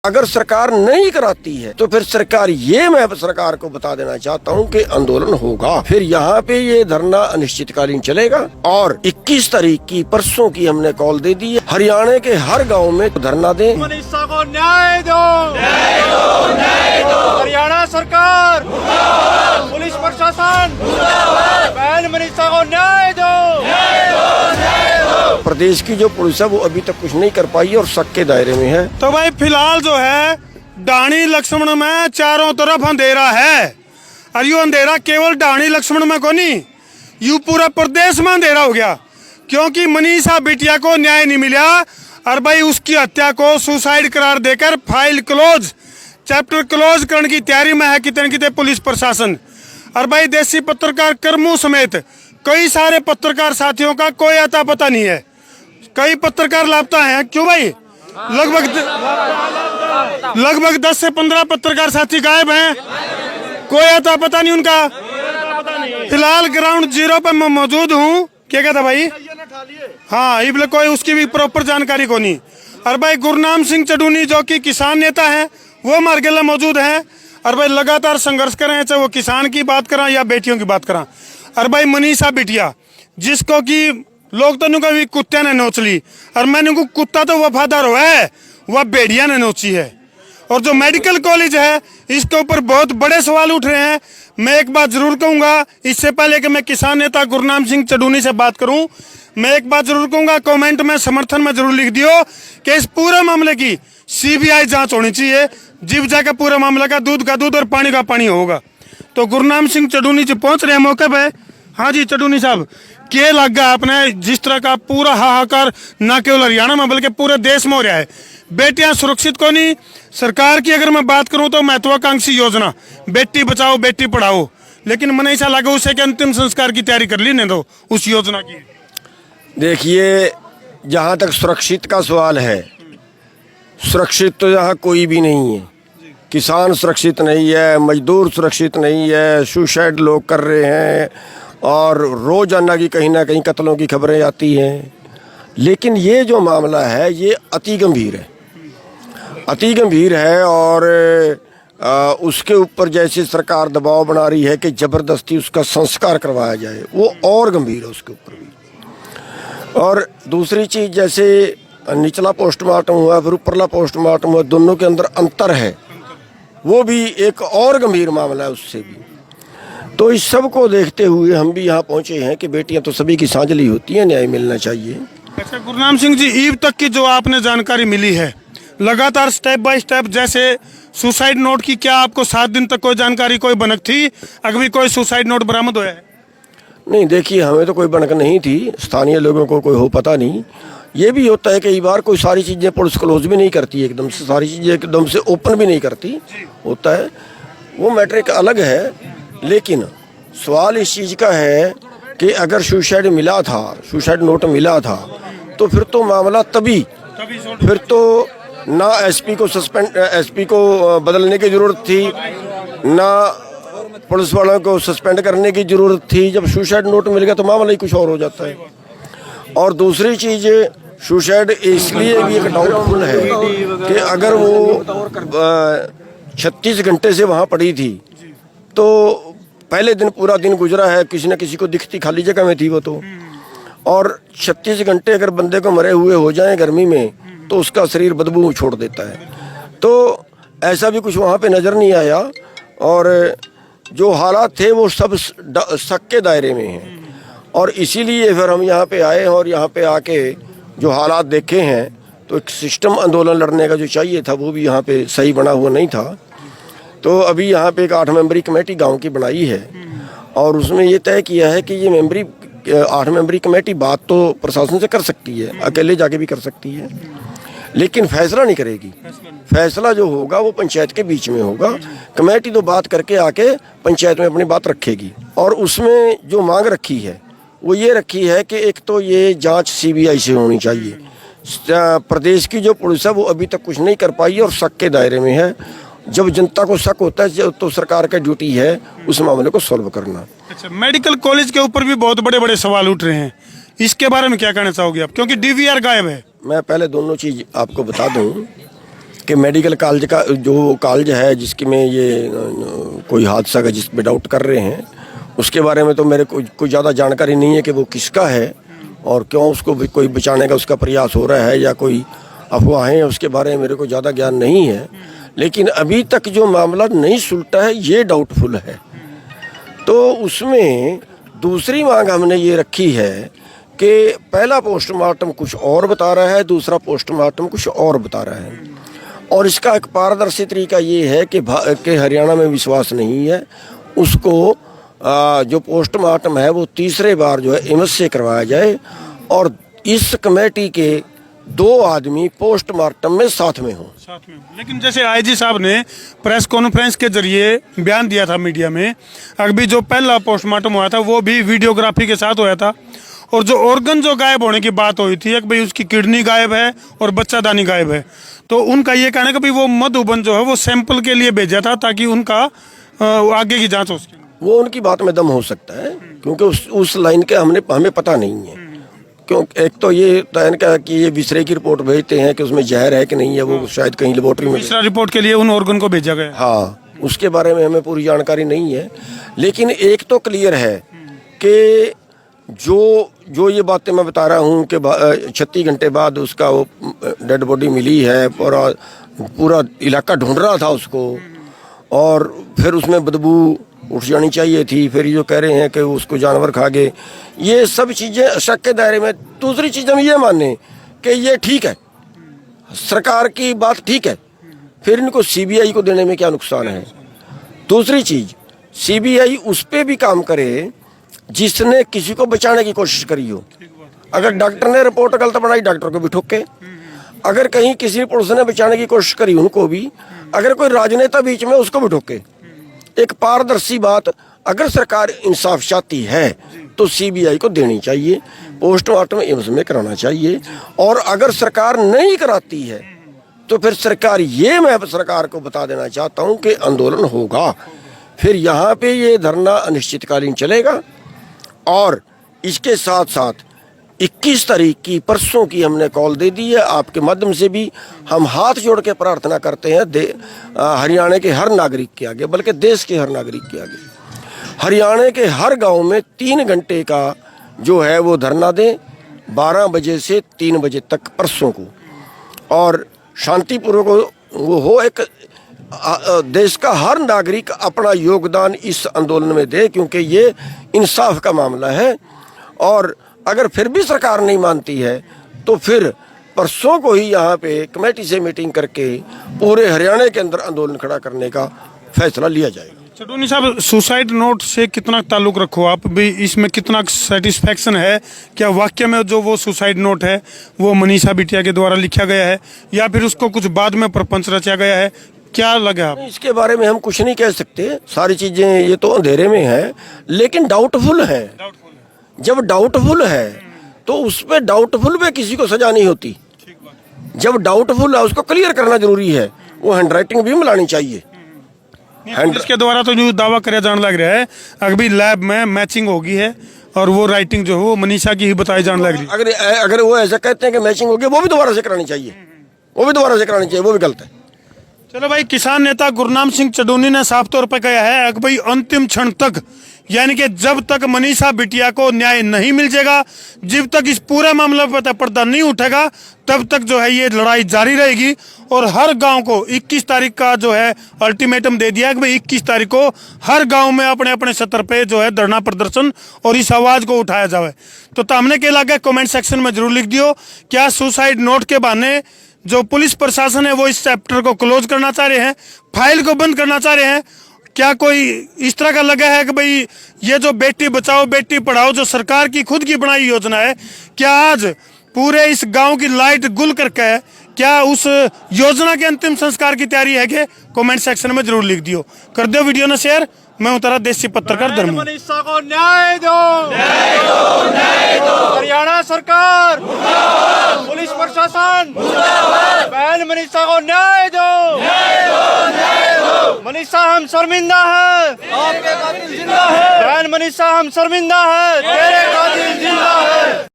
अगर सरकार नहीं कराती है तो फिर सरकार, ये मैं सरकार को बता देना चाहता हूँ कि आंदोलन होगा। फिर यहाँ पे ये धरना अनिश्चितकालीन चलेगा। और 21 तारीख की, परसों की हमने कॉल दे दी है, हरियाणा के हर गांव में धरना दें। मनीषा को न्याय दो, न्याय दो, न्याय दो। हरियाणा सरकार, पुलिस प्रशासन, बहन मनीषा को न्याय दो, न्याय दो, न्याय दो। प्रदेश की जो पुलिस है वो अभी तक कुछ नहीं कर पाई और शक के दायरे में है। तो भाई फिलहाल जो है डाणी लक्ष्मण में चारों तरफ अंधेरा है। और यू अंधेरा केवल डाणी लक्ष्मण में को नहीं, यू पूरा प्रदेश में अंधेरा हो गया, क्योंकि मनीषा बिटिया को न्याय नहीं मिला। और भाई उसकी हत्या को सुसाइड करार देकर फाइल क्लोज, चैप्टर क्लोज करने की तैयारी में है कितने कितने पुलिस प्रशासन। और भाई देसी पत्रकार कर्मू समेत कई सारे पत्रकार साथियों का कोई अता पता नहीं है। कई पत्रकार लापता हैं। क्यों भाई? लगभग 10 से 15 पत्रकार साथी गायब हैं, कोई अता पता नहीं उनका। फिलहाल ग्राउंड जीरो पर मैं मौजूद हूँ। क्या कहता भाई? हाँ, इबले कोई उसकी भी प्रॉपर जानकारी को नहीं। और भाई गुरनाम सिंह चडूनी जो कि किसान नेता हैं, वो मार्गेला मौजूद हैं। और भाई लगातार संघर्ष कर रहे हैं, चाहे वो किसान की बात करा या बेटियों की बात करा। और भाई मनीषा बिटिया, जिसको कि लोग तो कभी कुत्ते ने नोच ली, और मैंने को कुत्ता तो वफादार हुआ है, वह भेड़िया ने नोची है। और जो मेडिकल कॉलेज है, इसके ऊपर बहुत बड़े सवाल उठ रहे हैं। मैं एक बात जरूर कहूंगा, इससे पहले कि मैं किसान नेता गुरनाम सिंह चडूनी से बात करूं, मैं एक बात जरूर कहूंगा, कमेंट में समर्थन में जरूर लिख दियो कि इस पूरे मामले की सीबीआई जांच होनी चाहिए। जिब जाकर पूरे मामले का दूध और पानी का पानी होगा। तो गुरनाम सिंह चडूनी जी पहुंच रहे हैं मौके पे। हाँ जी चडूनी साहब, क्या लगा आपने, जिस तरह का पूरा हाहाकार न केवल हरियाणा में बल्कि पूरे देश में हो रहा है, बेटियां सुरक्षित को नहीं। सरकार की अगर मैं बात करूं तो महत्वाकांक्षी योजना बेटी बचाओ बेटी पढ़ाओ, लेकिन मनीषा लागू उसे के अंतिम संस्कार की तैयारी कर ली नहीं दो उस योजना की। देखिए, जहाँ तक सुरक्षित का सवाल है, सुरक्षित तो यहाँ कोई भी नहीं है। किसान सुरक्षित नहीं है, मजदूर सुरक्षित नहीं है, सुसाइड लोग कर रहे हैं और रोजाना की कहीं ना कहीं कत्लों की खबरें आती हैं। लेकिन ये जो मामला है ये अति गंभीर है, अति गंभीर है। और उसके ऊपर जैसे सरकार दबाव बना रही है कि ज़बरदस्ती उसका संस्कार करवाया जाए, वो और गंभीर है उसके ऊपर भी। और दूसरी चीज़, जैसे निचला पोस्टमार्टम हुआ फिर ऊपरला पोस्टमार्टम हुआ, दोनों के अंदर अंतर है, वो भी एक और गंभीर मामला है उससे भी। तो इस सब को देखते हुए हम भी यहाँ पहुँचे हैं कि बेटियाँ तो सभी की सांझली होती हैं, न्याय मिलना चाहिए। अच्छा गुरनाम सिंह जी, ईब तक की जो आपने जानकारी मिली है, लगातार स्टेप बाय स्टेप, जैसे सुसाइड नोट की, क्या आपको 7 दिन तक कोई जानकारी कोई बनक थी? अभी कोई सुसाइड नोट बरामद हुआ है? नहीं, देखिए हमें तो कोई बनक नहीं थी, स्थानीय लोगों को कोई हो पता नहीं। ये भी होता है कई बार कोई सारी चीज़ें पुलिस क्लोज भी नहीं करती, एकदम से सारी चीज़ें एकदम से ओपन भी नहीं करती, होता है, वो मैटर एक अलग है। लेकिन सवाल इस चीज़ का है कि अगर सुसाइड मिला था, सुसाइड नोट मिला था, तो फिर तो मामला तभी फिर तो ना एसपी को बदलने की ज़रूरत थी, ना पुलिस वालों को सस्पेंड करने की ज़रूरत थी। जब सुसाइड नोट मिल गया तो मामला ही कुछ और हो जाता है। और दूसरी चीज़, सुसाइड इसलिए भी एक डाउटफुल है कि अगर वो 36 घंटे से वहाँ पड़ी थी, तो पहले दिन पूरा दिन गुजरा है, किसी न किसी को दिखती खाली जगह में थी वो तो। और 36 घंटे अगर बंदे को मरे हुए हो जाए गर्मी में, तो उसका शरीर बदबू छोड़ देता है। तो ऐसा भी कुछ वहाँ पे नज़र नहीं आया। और जो हालात थे वो सब शक के दायरे में हैं। और इसीलिए फिर हम यहाँ पे आए और यहाँ पे आके जो हालात देखे हैं, तो एक सिस्टम आंदोलन लड़ने का जो चाहिए था वो भी यहाँ पे सही बना हुआ नहीं था। तो अभी यहाँ पे एक 8 मेंबरी कमेटी गांव की बनाई है, और उसमें ये तय किया है कि ये 8 मेंबरी कमेटी बात तो प्रशासन से कर सकती है, अकेले जाके भी कर सकती है, लेकिन फैसला नहीं करेगी। फैसला जो होगा वो पंचायत के बीच में होगा। कमेटी तो बात करके आके पंचायत में अपनी बात रखेगी। और उसमें जो मांग रखी है वो ये रखी है कि एक तो ये जांच सीबीआई से होनी चाहिए। प्रदेश की जो पुलिस है वो अभी तक कुछ नहीं कर पाई और शक के दायरे में है। जब जनता को शक होता है तो सरकार का ड्यूटी है उस मामले को सॉल्व करना। अच्छा, मेडिकल कॉलेज के ऊपर भी बहुत बड़े बड़े सवाल उठ रहे हैं, इसके बारे में क्या कहना चाहोगे आप, क्योंकि डीवीआर गायब है? मैं पहले दोनों चीज़ आपको बता दूं कि मेडिकल कॉलेज का जो कॉलेज है जिसकी में ये कोई हादसा का जिस पे डाउट कर रहे हैं, उसके बारे में तो मेरे को कोई ज़्यादा जानकारी नहीं है कि वो किसका है और क्यों उसको भी कोई बचाने का उसका प्रयास हो रहा है या कोई अफवाहें हैं, उसके बारे में मेरे को ज़्यादा ज्ञान नहीं है। लेकिन अभी तक जो मामला नहीं सुलटा है ये डाउटफुल है। तो उसमें दूसरी मांग हमने ये रखी है कि पहला पोस्टमार्टम कुछ और बता रहा है, दूसरा पोस्टमार्टम कुछ और बता रहा है, और इसका एक पारदर्शी तरीका ये है कि हरियाणा में विश्वास नहीं है, उसको जो पोस्टमार्टम है वो तीसरे बार जो है एम्स से करवाया जाए और इस कमेटी के 2 आदमी पोस्टमार्टम में साथ में हों। लेकिन जैसे आईजी साहब ने प्रेस कॉन्फ्रेंस के जरिए बयान दिया था मीडिया में, अभी जो पहला पोस्टमार्टम हुआ था वो भी वीडियोग्राफी के साथ हुआ था, और जो ऑर्गन जो गायब होने की बात हुई थी कि भाई उसकी किडनी गायब है और बच्चादानी गायब है, तो उनका ये कहना है कि भाई वो मधुबन जो है वो सैंपल के लिए भेजा था ताकि उनका आगे की जांच हो सके। वो उनकी बात में दम हो सकता है, क्योंकि उस लाइन के हमें पता नहीं है। क्यों एक तो ये तय का कि ये विसरे की रिपोर्ट भेजते हैं कि उसमें जहर है कि नहीं है, वो शायद कहीं लेबोरेटरी में तीसरा रिपोर्ट के लिए उन ऑर्गन को भेजा गया। हाँ, उसके बारे में हमें पूरी जानकारी नहीं है। लेकिन एक तो क्लियर है कि जो ये बातें मैं बता रहा हूँ कि 36 घंटे बाद उसका वो डेड बॉडी मिली है, पूरा इलाका ढूंढ रहा था उसको, और फिर उसमें बदबू उठ जानी चाहिए थी, फिर जो कह रहे हैं कि उसको जानवर खा गए, ये सब चीज़ें शक के दायरे में। दूसरी चीज़ हम ये माने कि ये ठीक है, सरकार की बात ठीक है, फिर इनको सीबीआई को देने में क्या नुकसान है। दूसरी चीज़, सीबीआई उस पर भी काम करे जिसने किसी को बचाने की कोशिश करी हो। अगर डॉक्टर ने रिपोर्ट गलत बनाई, डॉक्टर को भी ठोके। अगर कहीं किसी पुलिस ने बचाने की कोशिश करी, उनको भी। अगर कोई राजनेता बीच में, उसको भी ठोके। एक पारदर्शी बात, अगर सरकार इंसाफ चाहती है तो सीबीआई को देनी चाहिए, पोस्टमार्टम एम्स में कराना चाहिए। और अगर सरकार नहीं कराती है तो फिर मैं सरकार को बता देना चाहता हूं कि आंदोलन होगा। फिर यहाँ पे ये धरना अनिश्चितकालीन चलेगा। और इसके साथ साथ 21 तारीख की, परसों की हमने कॉल दे दी है। आपके माध्यम से भी हम हाथ जोड़ के प्रार्थना करते हैं हरियाणा के हर नागरिक के आगे, बल्कि देश के हर नागरिक के आगे, हरियाणा के हर गांव में 3 घंटे का जो है वो धरना दें, 12 बजे से 3 बजे तक परसों को, और शांतिपूर्वक वो हो। एक देश का हर नागरिक अपना योगदान इस आंदोलन में दे, क्योंकि ये इंसाफ का मामला है। और अगर फिर भी सरकार नहीं मानती है तो फिर परसों को ही यहाँ पे कमेटी से मीटिंग करके पूरे हरियाणा के अंदर आंदोलन खड़ा करने का फैसला लिया जाएगा। चटोनी साहब, सुसाइड नोट से कितना ताल्लुक रखो आप भी, इसमें कितना सेटिस्फेक्शन है? क्या वाकई में जो वो सुसाइड नोट है वो मनीषा बिटिया के द्वारा लिखा गया है, या फिर उसको कुछ बाद में प्रपंच रचा गया है? क्या लगा आप? इसके बारे में हम कुछ नहीं कह सकते, सारी चीजें ये तो अंधेरे में है, लेकिन डाउटफुल है। जब डाउटफुल है तो उस पर डाउटफुल पे किसी को सजा नहीं होती। जब डाउटफुल है उसको क्लियर करना जरूरी है, वो हैंडराइटिंग भी मिलानी चाहिए। इसके द्वारा तो जो दावा करे जाने लग रहा है अभी लैब में मैचिंग होगी है, और वो राइटिंग जो है वो मनीषा की ही बताई जाने लग रही है। अगर वो ऐसा कहते हैं कि मैचिंग होगी, वो भी दोबारा से करानी चाहिए, वो भी गलत है। चलो भाई, किसान नेता गुरनाम सिंह चडोनी ने साफ तौर पर कहा है कि भाई अंतिम क्षण तक, यानी कि जब तक मनीषा बिटिया को न्याय नहीं मिल जाएगा, जब तक इस पूरे मामले पर पर्दा नहीं उठेगा, तब तक जो है ये लड़ाई जारी रहेगी। और हर गांव को 21 तारीख का जो है अल्टीमेटम दे दिया कि भाई 21 तारीख को हर गांव में अपने अपने स्तर पे जो है धरना प्रदर्शन और इस आवाज को उठाया जाए। तो हमने क्या लगा, कमेंट सेक्शन में जरूर लिख दियो। क्या सुसाइड नोट के बहाने जो पुलिस प्रशासन है वो इस चैप्टर को क्लोज करना चाह रहे हैं, फाइल को बंद करना चाह रहे हैं? क्या कोई इस तरह का लगा है कि भाई ये जो बेटी बचाओ बेटी पढ़ाओ जो सरकार की खुद की बनाई योजना है, क्या आज पूरे इस गांव की लाइट गुल करके है? क्या उस योजना के अंतिम संस्कार की तैयारी है कि? कमेंट सेक्शन में जरूर लिख दियो। कर दो वीडियो ना शेयर। मैं उतरा देसी पत्रकार धर्म। मनीषा को न्याय दो, न्याय दो, न्याय दो। हरियाणा सरकार मुर्दाबाद, पुलिस प्रशासन मुर्दाबाद, बहन मनीषा को न्याय दो, न्याय दो, न्याय दो। मनीषा हम शर्मिंदा है, आपके कातिल जिंदा है। बहन मनीषा हम शर्मिंदा है, तेरे कातिल जिंदा है।